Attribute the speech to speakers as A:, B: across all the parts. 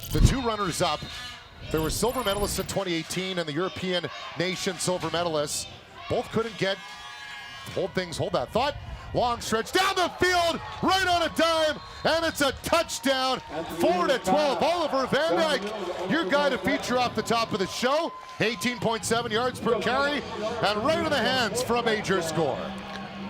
A: The two runners-up, there were silver medalists in 2018 and the European nation silver medalists. Both couldn't hold that thought. Long stretch down the field, right on a dime, and it's a touchdown. 4-12. Oliver Van Dyke, your guy to feature off the top of the show. 18.7 yards per carry, and right in the hands for a major score.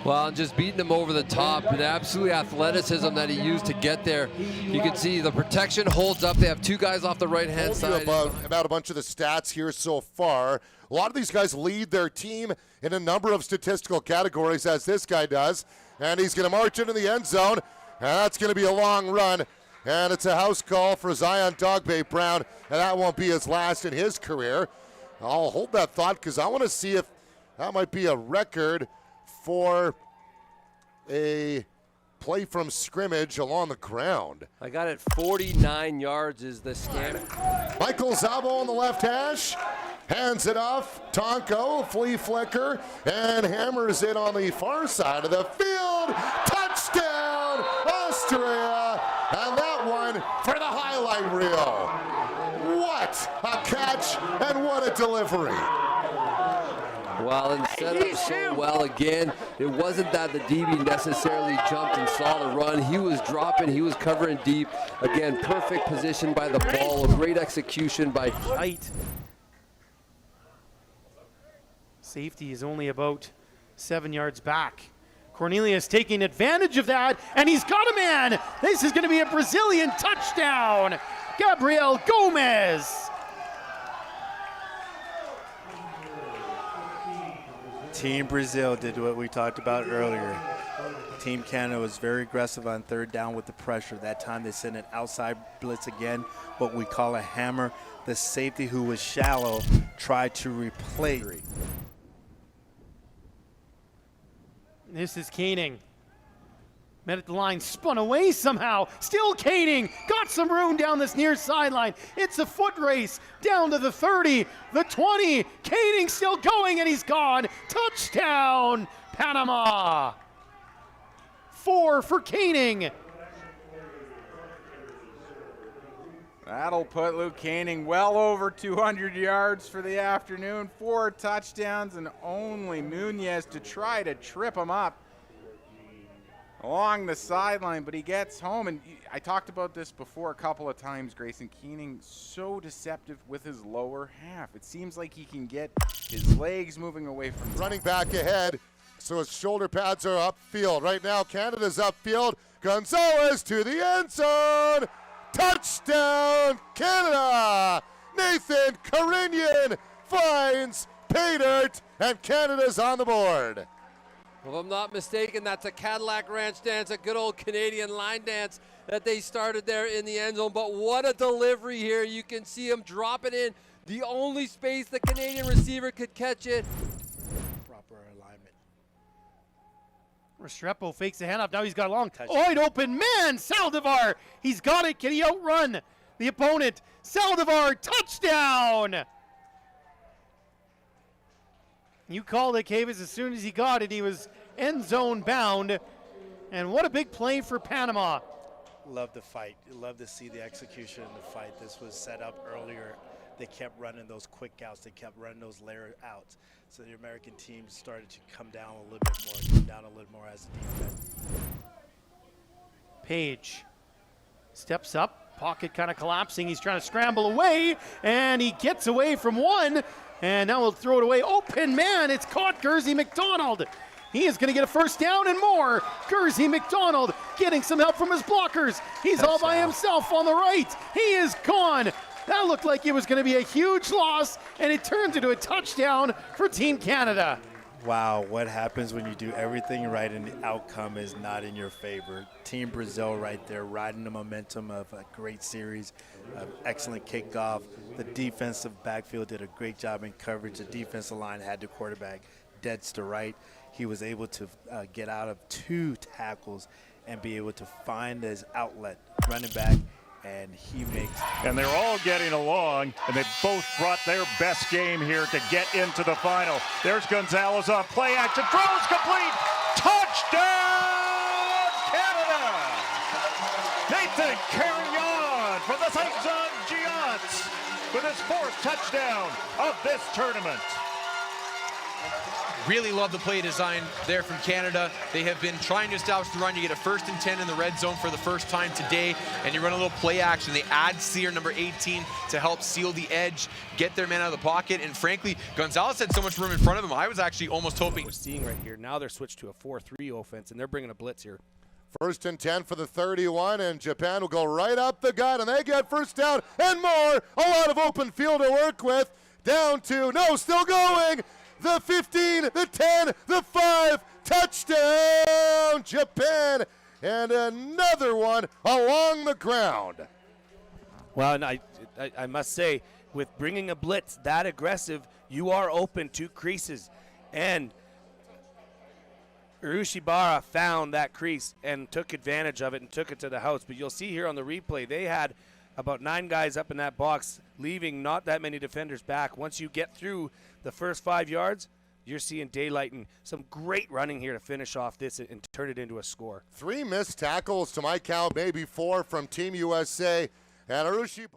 B: Well, and just beating him over the top, and absolute athleticism that he used to get there. You can see the protection holds up. They have two guys off the right-hand side.
A: About a bunch of the stats here so far. A lot of these guys lead their team in a number of statistical categories, as this guy does. And he's going to march into the end zone, and that's going to be a long run. And it's a house call for Zion Dogbay-Brown, and that won't be his last in his career. I'll hold that thought because I want to see if that might be a record for a play from scrimmage along the ground.
B: I got it 49 yards is the scan.
A: Michael Zabo on the left hash, hands it off. Tonko, flea flicker, and hammers it on the far side of the field. Touchdown, Austria! And that one for the highlight reel. What a catch and what a delivery.
B: Well, and set up so well again. It wasn't that the DB necessarily jumped and saw the run. He was dropping, he was covering deep. Again, perfect position by the ball, a great execution by height.
C: Safety is only about 7 yards back. Cornelius taking advantage of that, and he's got a man. This is going to be a Brazilian touchdown. Gabriel Gomez.
D: Team Brazil did what we talked about earlier. Team Canada was very aggressive on third down with the pressure. That time they sent an outside blitz again, what we call a hammer. The safety, who was shallow, tried to replace.
C: This is Koenig. Met at the line, spun away somehow. Still Koenig, got some room down this near sideline. It's a foot race down to the 30, the 20. Koenig still going, and he's gone. Touchdown, Panama. 4 for Koenig.
E: That'll put Luke Koenig well over 200 yards for the afternoon. 4 touchdowns, and only Nunez to try to trip him up along the sideline, but he gets home. And I talked about this before a couple of times, Grayson. Koenig so deceptive with his lower half. It seems like he can get his legs moving away from
A: running back ahead, so his shoulder pads are upfield. Right now, Canada's upfield. Gonzalez to the end zone. Touchdown, Canada! Nathan Karinian finds pay dirt, and Canada's on the board.
B: If I'm not mistaken, that's a Cadillac Ranch dance, a good old Canadian line dance that they started there in the end zone. But what a delivery here. You can see him drop it in the only space the Canadian receiver could catch it.
D: Proper alignment.
C: Restrepo fakes the handoff. Now he's got a long, wide open man. Saldivar, he's got it. Can he outrun the opponent? Saldivar, touchdown! You called it, Cavis. As soon as he got it, he was end zone bound. And what a big play for Panama.
D: Love the fight. Love to see the execution in the fight. This was set up earlier. They kept running those quick outs. They kept running those layer outs. So the American team started to come down a little bit more as a defense.
C: Page steps up, pocket kind of collapsing. He's trying to scramble away, and he gets away from one. And now he'll throw it away. Open man, it's caught. Gursey McDonald. He is going to get a first down and more. Gursey McDonald getting some help from his blockers. He's all by himself on the right. He is gone. That looked like it was going to be a huge loss, and it turns into a touchdown for Team Canada.
D: Wow, what happens when you do everything right and the outcome is not in your favor? Team Brazil right there, riding the momentum of a great series, excellent kickoff. The defensive backfield did a great job in coverage. The defensive line had the quarterback dead to right. He was able to get out of 2 tackles and be able to find his outlet, running back, and he makes.
F: And they're all getting along, and they both brought their best game here to get into the final. There's Gonzalez on play action, throws complete, touchdown Canada! Nathan Carillon for the St. John Giants with his 4th touchdown of this tournament.
G: Really love the play design there from Canada. They have been trying to establish the run. You get a 1st and 10 in the red zone for the first time today, and you run a little play action. They add Sear, number 18, to help seal the edge, get their man out of the pocket, and frankly, Gonzalez had so much room in front of him. I was actually almost hoping.
H: We're seeing right here, now they're switched to a 4-3 offense, and they're bringing a blitz here.
A: 1st and 10 for the 31, and Japan will go right up the gut, and they get first down and more. A lot of open field to work with. Down to, no, still going. The 15, the 10, the 5, touchdown, Japan, and another one along the ground.
H: Well, and I must say, with bringing a blitz that aggressive, you are open to creases. And Urushibara found that crease and took advantage of it and took it to the house. But you'll see here on the replay, they had about 9 guys up in that box, leaving not that many defenders back. Once you get through the first 5 yards, you're seeing daylight and some great running here to finish off this and turn it into a score.
A: 3 missed tackles to my count, maybe 4 from Team USA. And Arushi